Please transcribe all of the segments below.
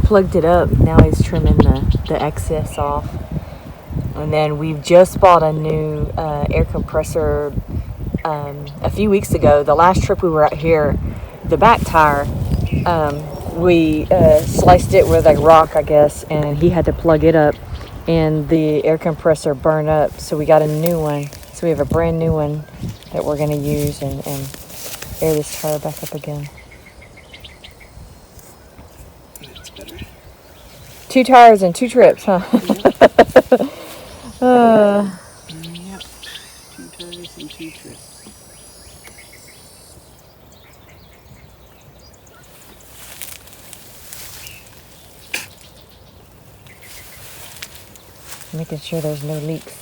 plugged it up. Now he's trimming the excess off. And then we've just bought a new air compressor a few weeks ago. The last trip we were out here, the back tire, we sliced it with a rock, I guess, and he had to plug it up, and the air compressor burned up. So we got a new one. So we have a brand new one that we're going to use and air this tire back up again. That's better. 2 tires and 2 trips, huh? Yep. Yep. 2 tires and 2 trips. Making sure there's no leaks.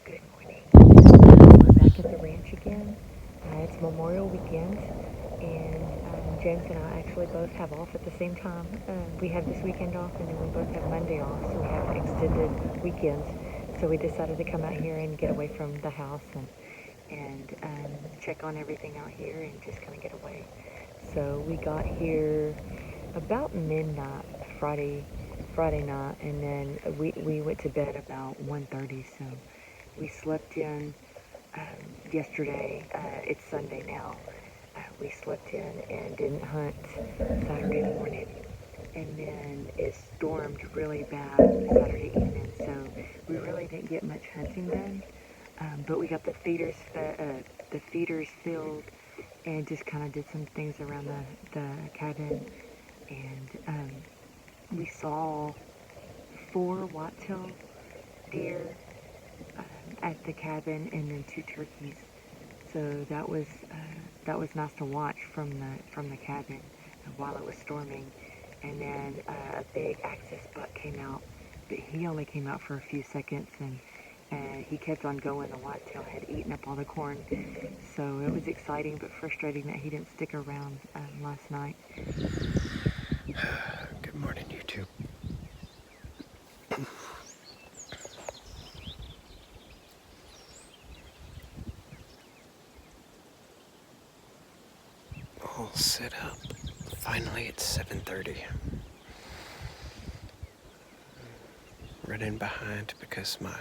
Good morning. We're back at the ranch again. It's Memorial Weekend, and James and I actually both have off at the same time. We have this weekend off, and then we both have Monday off, so we have extended weekends. So we decided to come out here and get away from the house and check on everything out here and just kind of get away. So we got here about midnight Friday night, and then we went to bed about 1:30. So we slept in yesterday. It's Sunday now. We slept in and didn't hunt Saturday morning, and then it stormed really bad Saturday evening. So we really didn't get much hunting done. But we got the feeders filled, and just kind of did some things around the cabin, and we saw 4 whitetail deer at the cabin, and then 2 turkeys. So that was nice to watch from the cabin while it was storming. And then a big access buck came out, but he only came out for a few seconds, and he kept on going. The whitetail had eaten up all the corn, so it was exciting but frustrating that he didn't stick around last night. Good morning, YouTube. All set up. Finally, it's 7:30. Running behind because my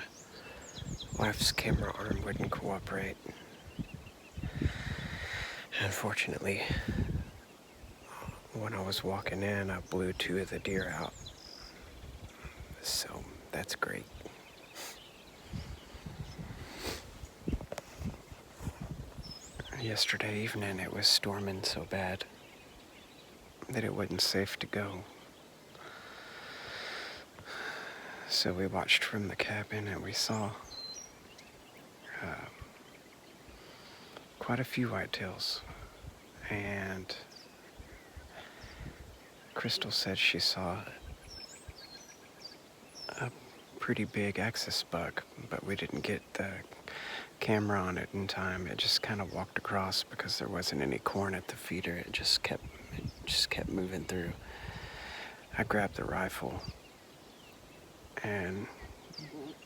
wife's camera arm wouldn't cooperate. Unfortunately, when I was walking in, I blew 2 of the deer out. So that's great. Yesterday evening, it was storming so bad that it wasn't safe to go. So we watched from the cabin, and we saw quite a few whitetails. And Crystal said she saw a pretty big access buck, but we didn't get the camera on it in time. It just kind of walked across because there wasn't any corn at the feeder. It just kept moving through. I grabbed the rifle and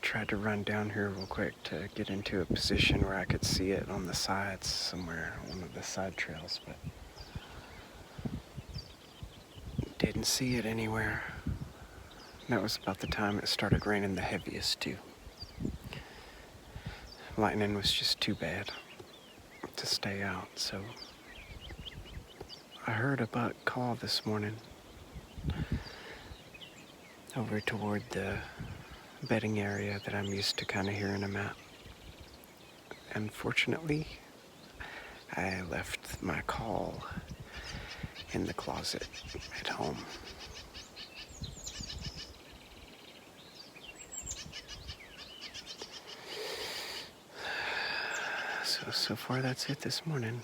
tried to run down here real quick to get into a position where I could see it on the sides somewhere, one of the side trails, but didn't see it anywhere. That was about the time it started raining the heaviest too. Lightning was just too bad to stay out, so I heard a buck call this morning over toward the bedding area that I'm used to kind of hearing him at. Unfortunately, I left my call in the closet at home. So far that's it this morning.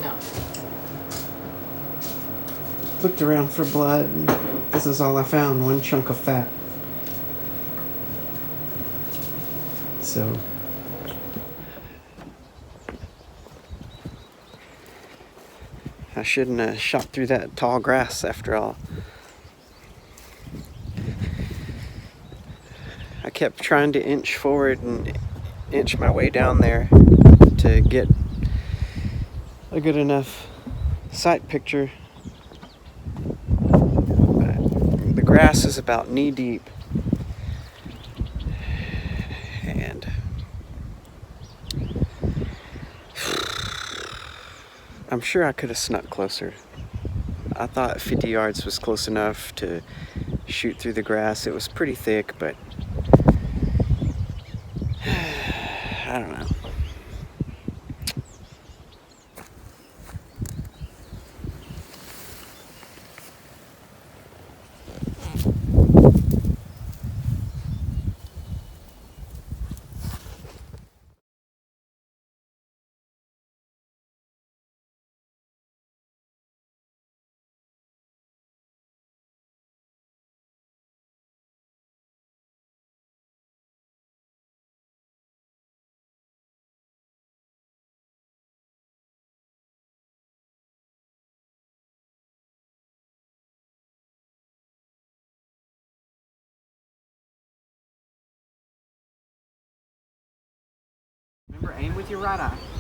No. Looked around for blood, and this is all I found, one chunk of fat. So I shouldn't have shot through that tall grass after all. I kept trying to inch forward and inch my way down there to get a good enough sight picture. But the grass is about knee deep, and I'm sure I could have snuck closer. I thought 50 yards was close enough to shoot through the grass. It was pretty thick, but I don't know. Remember, aim with your right eye.